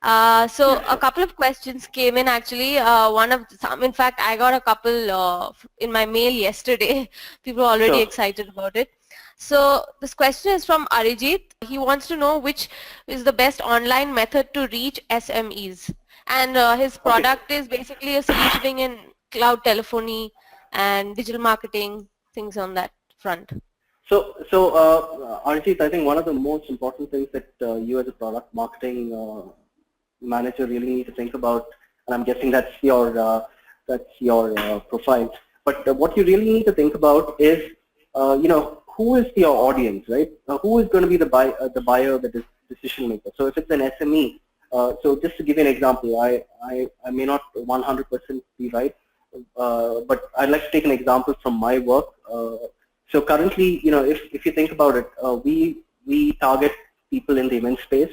So a couple of questions came in actually. In fact, I got a couple in my mail yesterday. People are already Sure. excited about it. So this question is from Arijit. He wants to know which is the best online method to reach SMEs. And his Okay. product is basically a solutioning in cloud telephony and digital marketing, things on that front. So, Arjit, I think one of the most important things that you as a product marketing manager really need to think about, and I'm guessing that's your profile. But what you really need to think about is, who is your audience, right? Who is going to be the buyer, the decision maker? So if it's an SME, so just to give you an example, I may not 100% be right, but I'd like to take an example from my work. So currently, if you think about it, we target people in the event space,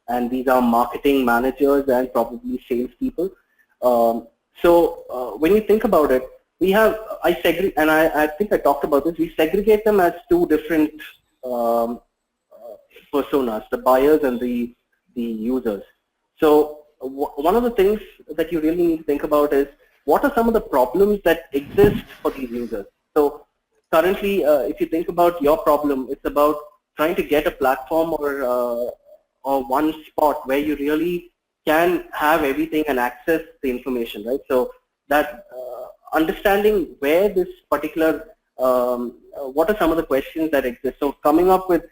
and these are marketing managers and probably salespeople. So when you think about it, we have I think I talked about this. We segregate them as two different personas: the buyers and the users. So one of the things that you really need to think about is what are some of the problems that exist for these users. So currently, if you think about your problem, it's about trying to get a platform or one spot where you really can have everything and access the information, right? So that understanding where this particular, what are some of the questions that exist. So coming up with,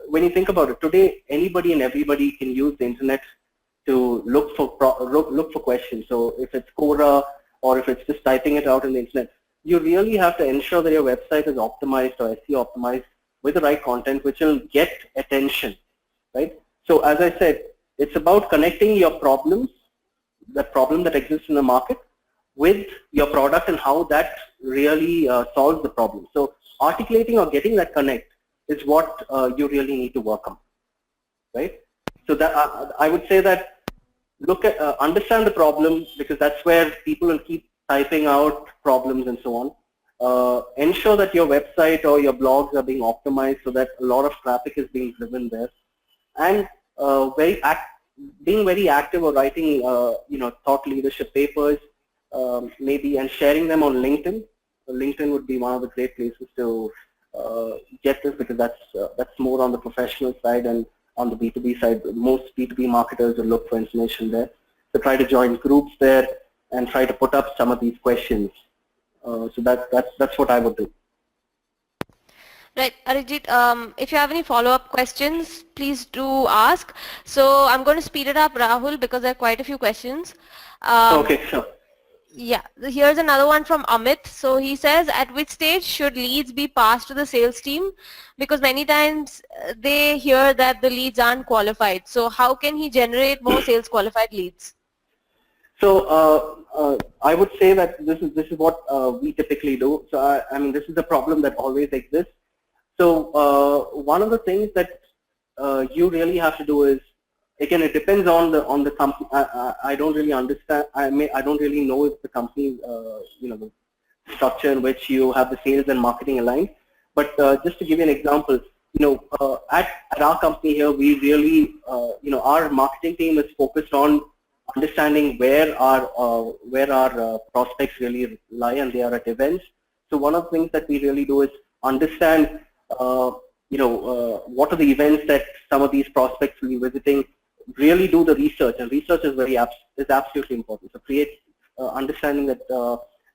when you think about it, today anybody and everybody can use the internet to look for questions. So if it's Quora or if it's just typing it out in the internet, you really have to ensure that your website is optimized or SEO optimized with the right content which will get attention, right? So as I said, it's about connecting your problems, the problem that exists in the market, with your product and how that really solves the problem. So articulating or getting that connect is what you really need to work on, right? So that I would say that look at understand the problem, because that's where people will keep typing out problems and so on. Ensure that your website or your blogs are being optimized so that a lot of traffic is being driven there, and being very active or writing thought leadership papers, maybe, and sharing them on LinkedIn. LinkedIn would be one of the great places to get this, because that's more on the professional side, and on the B2B side, most B2B marketers will look for information there. So try to join groups there and try to put up some of these questions. So that's what I would do. Right, Arijit, if you have any follow-up questions, please do ask. So I'm going to speed it up, Rahul, because there are quite a few questions. Okay, sure. Yeah, here's another one from Amit. So he says, at which stage should leads be passed to the sales team? Because many times they hear that the leads aren't qualified. So how can he generate more sales qualified leads? So I would say that this is what we typically do. So I mean, this is a problem that always exists. So one of the things that you really have to do is, again, it depends on the company. I don't really understand. I don't really know if the company, the structure in which you have the sales and marketing aligned. But just to give you an example, at our company here, we really, our marketing team is focused on understanding where our prospects really lie, and they are at events. So one of the things that we really do is understand, what are the events that some of these prospects will be visiting. Really do the research, and research is absolutely important. So create understanding that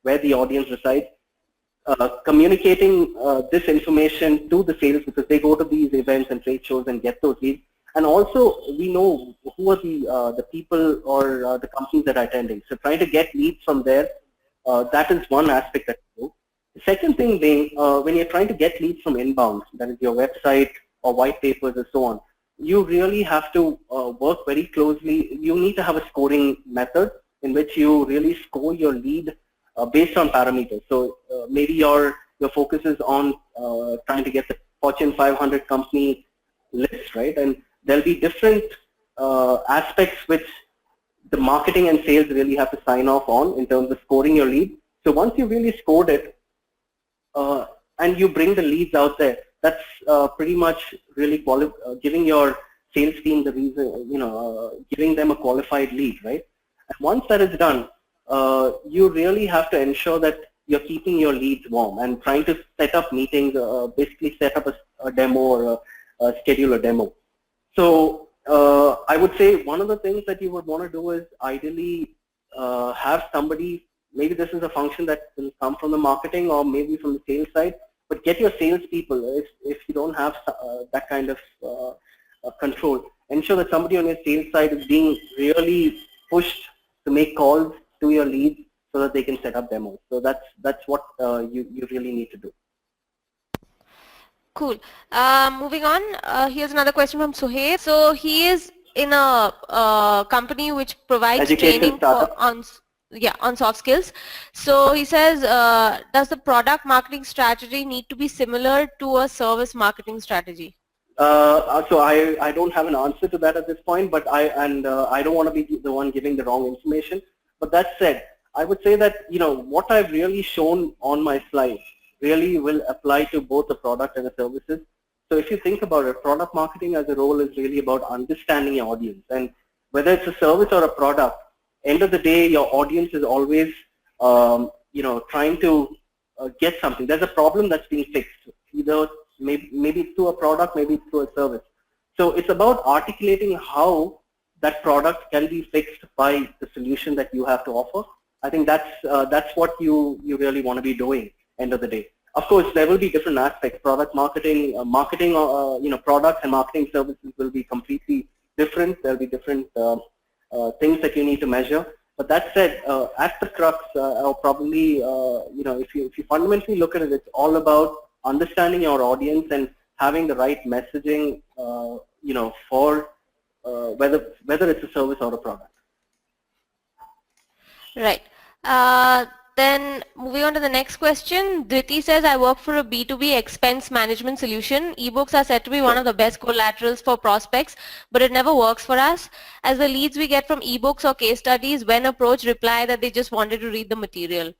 where the audience resides, communicating this information to the sales, because they go to these events and trade shows and get those leads. And also, we know who are the people or the companies that are attending. So trying to get leads from there, that is one aspect that we do. The second thing being, when you're trying to get leads from inbound, that is your website or white papers and so on, you really have to work very closely. You need to have a scoring method in which you really score your lead based on parameters. So maybe your focus is on trying to get the Fortune 500 company list, right? And there'll be different aspects which the marketing and sales really have to sign off on in terms of scoring your lead. So once you really scored it and you bring the leads out there, that's pretty much really giving your sales team the reason, giving them a qualified lead, right? And once that is done, you really have to ensure that you're keeping your leads warm and trying to set up meetings, basically set up a demo or schedule a demo. So I would say one of the things that you would want to do is ideally have somebody, maybe this is a function that will come from the marketing or maybe from the sales side, but get your salespeople, if you don't have that kind of control, ensure that somebody on your sales side is being really pushed to make calls to your leads so that they can set up demos. So that's what you really need to do. Cool. Moving on, here's another question from Suhail. So he is in a company which provides Education training on soft skills. So he says, does the product marketing strategy need to be similar to a service marketing strategy? So I don't have an answer to that at this point, but I don't want to be the one giving the wrong information. But that said, I would say that what I've really shown on my slides really will apply to both the product and the services. So if you think about it, product marketing as a role is really about understanding your audience, and whether it's a service or a product, end of the day, your audience is always trying to get something. There's a problem that's being fixed, either maybe through a product, maybe through a service. So it's about articulating how that product can be fixed by the solution that you have to offer. I think that's what you really want to be doing end of the day. Of course, there will be different aspects. Product marketing, products and marketing services will be completely different. There'll be different things that you need to measure. But that said, at the crux, or probably, if you fundamentally look at it, it's all about understanding your audience and having the right messaging, for whether it's a service or a product. Right. Then moving on to the next question, Dhriti says, I work for a B2B expense management solution. Ebooks are said to be one of the best collaterals for prospects, but it never works for us. As the leads we get from ebooks or case studies, when approached, reply that they just wanted to read the material.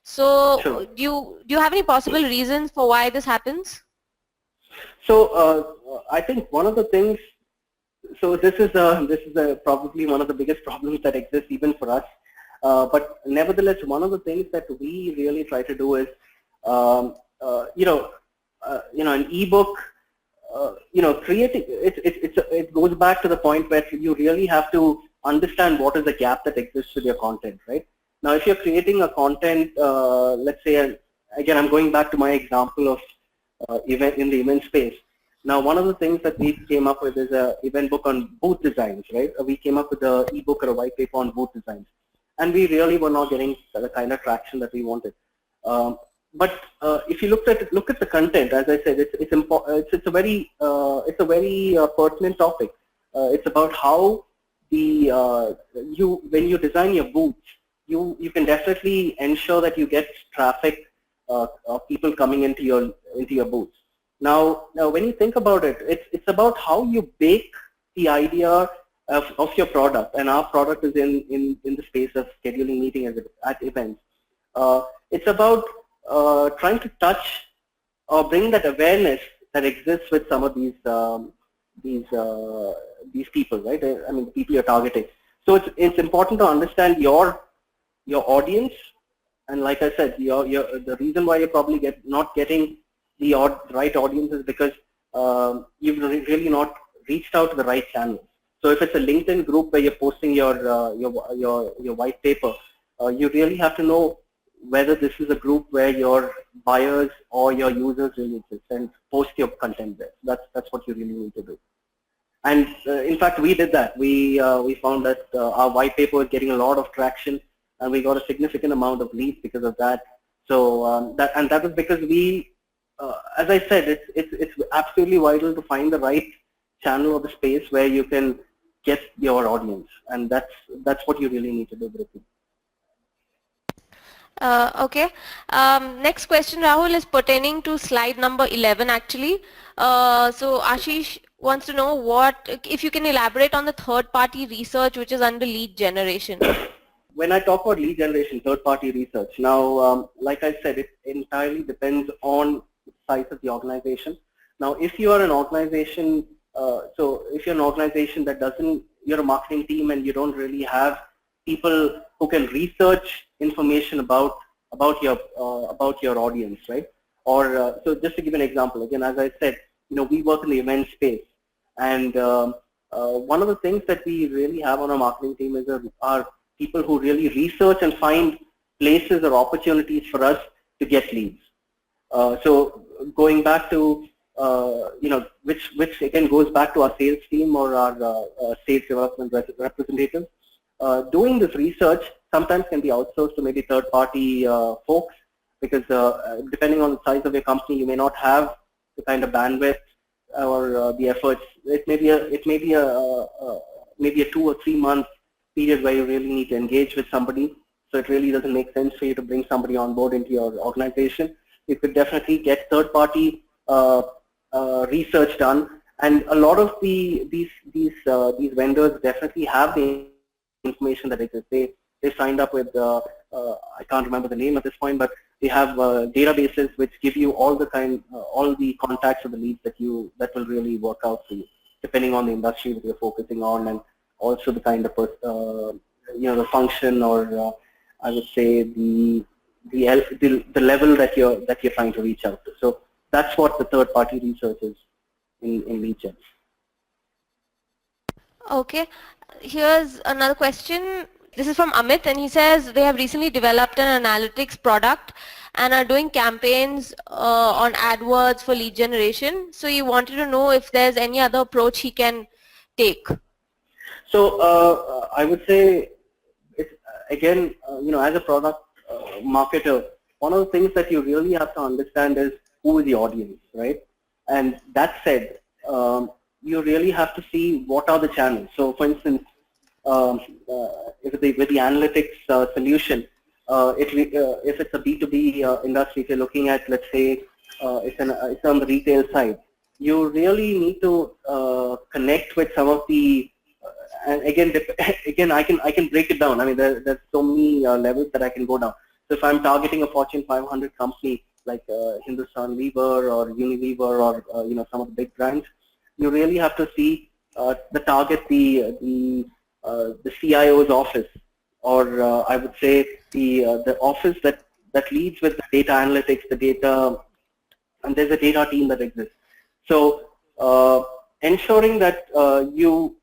So Sure. do you have any possible reasons for why this happens? So I think one of the things, so this is probably one of the biggest problems that exists even for us. But nevertheless, one of the things that we really try to do is, an ebook, creating it goes back to the point where you really have to understand what is the gap that exists with your content, right? Now, if you're creating a content, let's say, again, I'm going back to my example of event in the event space. Now, one of the things that we came up with is an event book on booth designs, right? We came up with an ebook or a white paper on booth designs. And we really were not getting the kind of traction that we wanted. But if you look at the content, as I said, it's a very pertinent topic. It's about how when you design your booths, you can definitely ensure that you get traffic of people coming into your booths. Now when you think about it, it's about how you bake the idea of your product, and our product is in the space of scheduling meetings at events. It's about trying to touch or bring that awareness that exists with some of these people, right? I mean, the people you're targeting. So it's important to understand your audience, and like I said, the reason why you're probably not getting the right audience is because you've really not reached out to the right channels. So if it's a LinkedIn group where you're posting your white paper, you really have to know whether this is a group where your buyers or your users really exist, and post your content there. That's what you really need to do. And in fact, we did that. We found that our white paper was getting a lot of traction, and we got a significant amount of leads because of that. So that was because we, as I said, it's absolutely vital to find the right channel or the space where you can get your audience, and that's what you really need to do, Dhriti. Okay. Next question, Rahul, is pertaining to slide number 11 actually. So Ashish wants to know if you can elaborate on the third-party research which is under lead generation. When I talk about lead generation, third-party research, now like I said, it entirely depends on the size of the organization. Now, if you are an organization, if you're an organization that doesn't, you're a marketing team and you don't really have people who can research information about your audience, right? Or so, just to give an example, again, as I said, we work in the event space, and one of the things that we really have on our marketing team is are people who really research and find places or opportunities for us to get leads. So going back to which again goes back to our sales team or our sales development representatives. Doing this research sometimes can be outsourced to maybe third-party folks, because depending on the size of your company, you may not have the kind of bandwidth or the efforts. It may be a 2 or 3 month period where you really need to engage with somebody. So it really doesn't make sense for you to bring somebody on board into your organization. You could definitely get third-party research done, and a lot of these vendors definitely have the information that exists. They signed up with I can't remember the name at this point, but they have databases which give you all the contacts of the leads that will really work out for you, depending on the industry that you're focusing on, and also the kind of the function, or I would say the level that you're trying to reach out to. So that's what the third-party research is in lead gen. Okay, here's another question. This is from Amit, and he says they have recently developed an analytics product and are doing campaigns on AdWords for lead generation. So he wanted to know if there's any other approach he can take. So I would say, again, as a product marketer, one of the things that you really have to understand is who is the audience, right? And that said, you really have to see what are the channels. So, for instance, with the analytics solution, if it's a B2B industry, if you're looking at, let's say, it's on the retail side, you really need to connect with some of the and again, I can break it down. I mean, there's so many levels that I can go down. So if I'm targeting a Fortune 500 company like Hindustan Lever or Unilever or some of the big brands, you really have to see the CIO's office, or I would say the office that leads with the data analytics, the data, and there's a data team that exists. So ensuring that you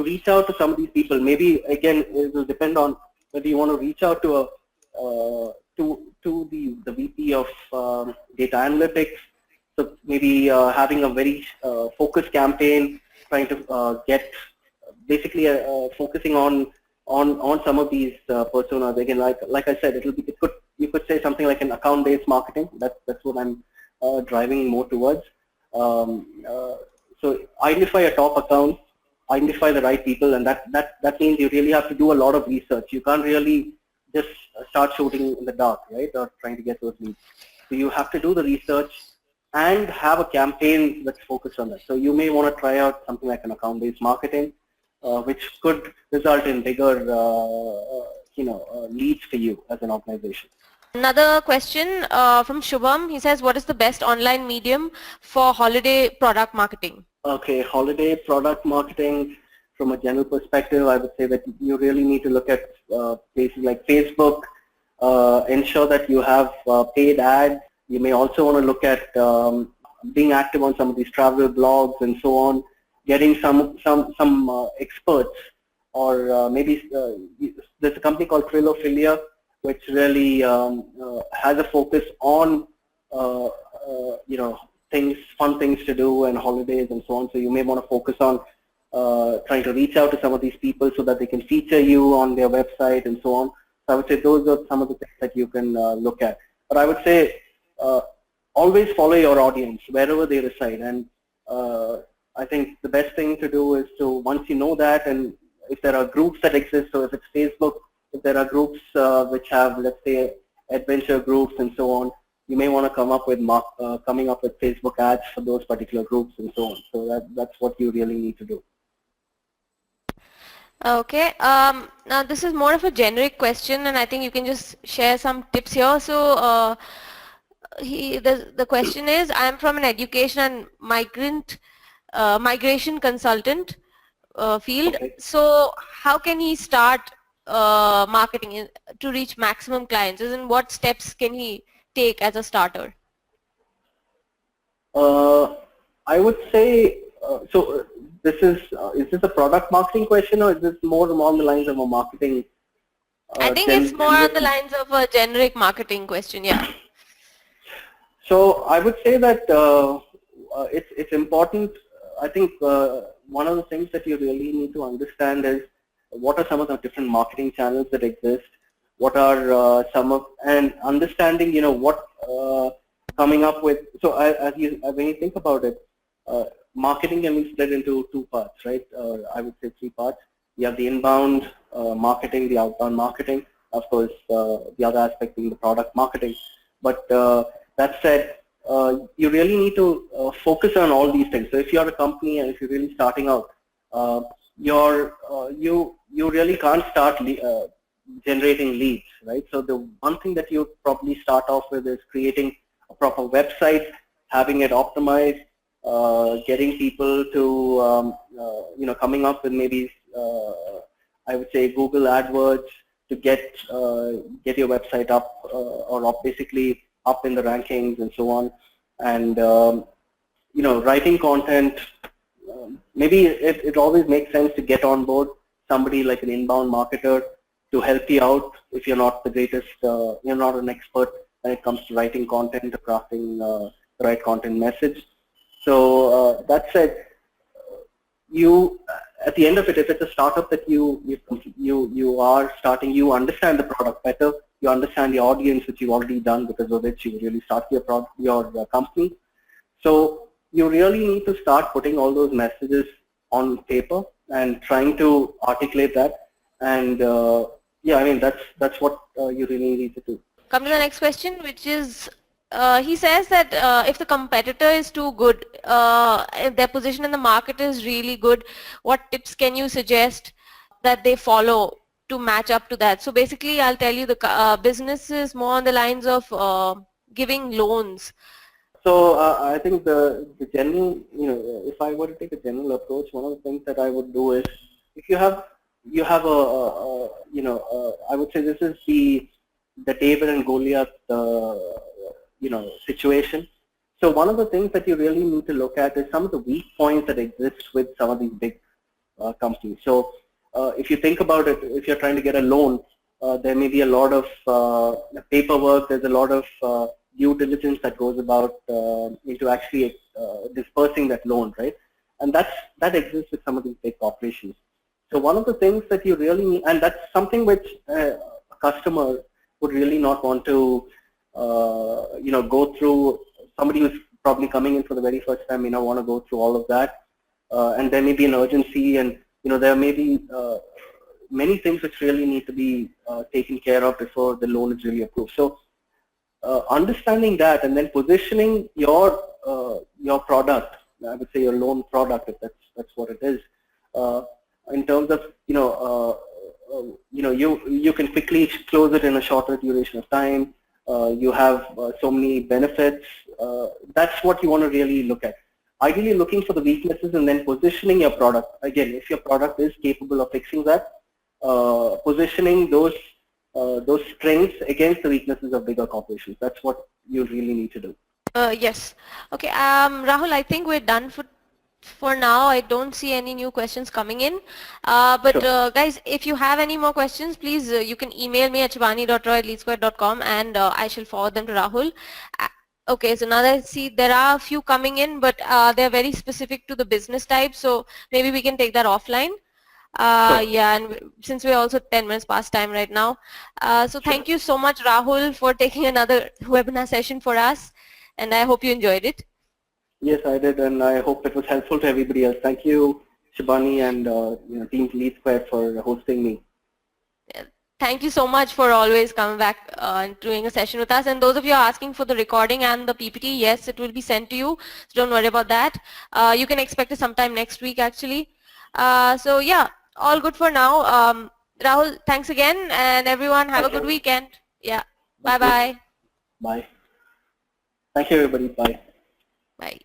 reach out to some of these people. Maybe again, it will depend on whether you want to reach out to the VP of data analytics. So maybe having a very focused campaign, trying to get basically focusing on some of these personas. Again, like I said, you could say something like an account-based marketing. That's what I'm driving more towards. So identify a top account, identify the right people, and that means you really have to do a lot of research. You can't really just start shooting in the dark, right, or trying to get those leads. So you have to do the research and have a campaign that's focused on that. So you may want to try out something like an account-based marketing, which could result in bigger, leads for you as an organization. Another question from Shubham. He says, what is the best online medium for holiday product marketing? Okay, holiday product marketing, from a general perspective, I would say that you really need to look at places like Facebook, ensure that you have paid ads. You may also want to look at being active on some of these travel blogs and so on, getting some experts, or maybe there's a company called Trilophilia, which really has a focus on fun things to do and holidays and so on. So you may want to focus on trying to reach out to some of these people so that they can feature you on their website and so on. So I would say those are some of the things that you can look at. But I would say always follow your audience wherever they reside. And I think the best thing to do is to, once you know that, and if there are groups that exist, so if it's Facebook, if there are groups which have, let's say, adventure groups and so on, you may want to come up with coming up with Facebook ads for those particular groups and so on. So that's what you really need to do. Okay. Now this is more of a generic question, and I think you can just share some tips here. So the question is, I am from an education and migration consultant field. Okay. So how can he start marketing to reach maximum clients? And what steps can he take as a starter? I would say, this is this a product marketing question, or is this more along the lines of a marketing? I think it's more on the lines of a generic marketing question, yeah. So I would say that it's important. I think one of the things that you really need to understand is what are some of the different marketing channels that exist. What are some of, and understanding, what coming up with. So when you think about it, marketing can be split into two parts, right? I would say three parts. You have the inbound marketing, the outbound marketing, of course, the other aspect being the product marketing. But that said, you really need to focus on all these things. So if you're a company and if you're really starting out, you really can't start generating leads, right? So the one thing that you probably start off with is creating a proper website, having it optimized, getting people to coming up with maybe I would say Google AdWords to get your website up or basically up in the rankings and so on, and writing content. Maybe it always makes sense to get on board somebody like an inbound marketer to help you out if you're not the greatest, you're not an expert when it comes to writing content or crafting the right content message. So that said, you at the end of it, if it's a startup that you are starting, you understand the product better, you understand the audience which you've already done, because of which you really start your company. So you really need to start putting all those messages on paper and trying to articulate that. And yeah, I mean that's what you really need to do. Come to the next question, which is, he says that if the competitor is too good, if their position in the market is really good, what tips can you suggest that they follow to match up to that? So basically, I'll tell you, the business is more on the lines of giving loans. So I think the general, if I were to take a general approach, one of the things that I would do is, if you have I would say this is the David and Goliath situation. So one of the things that you really need to look at is some of the weak points that exist with some of these big companies. So if you think about it, if you're trying to get a loan, there may be a lot of paperwork, there's a lot of due diligence that goes about into actually dispersing that loan, right? And that exists with some of these big corporations. So one of the things that you really need, and that's something which a customer would really not want to go through. Somebody who's probably coming in for the very first time may not want to go through all of that, and there may be an urgency, and there may be many things which really need to be taken care of before the loan is really approved. So understanding that, and then positioning your product, I would say your loan product, if that's what it is, in terms of you can quickly close it in a shorter duration of time. You have so many benefits. That's what you want to really look at. Ideally looking for the weaknesses and then positioning your product. Again, if your product is capable of fixing that, positioning those strengths against the weaknesses of bigger corporations. That's what you really need to do. Yes. Okay, Rahul, I think we're done for now. I don't see any new questions coming in. But Sure. guys, if you have any more questions, please you can email me at shivani.roy@leadsquared.com, and I shall forward them to Rahul. Okay, so now I see there are a few coming in, but they're very specific to the business type, so maybe we can take that offline. Sure. Yeah, and since we're also 10 minutes past time right now. So Sure. thank you so much, Rahul, for taking another webinar session for us, and I hope you enjoyed it. Yes, I did, and I hope it was helpful to everybody else. Thank you, Shibani, and Team LeadSquared for hosting me. Thank you so much for always coming back and doing a session with us. And those of you asking for the recording and the PPT, yes, it will be sent to you. So don't worry about that. You can expect it sometime next week, actually. So yeah, all good for now. Rahul, thanks again, and everyone have a good weekend. Yeah, bye-bye. Bye. Thank you, everybody. Bye. Bye.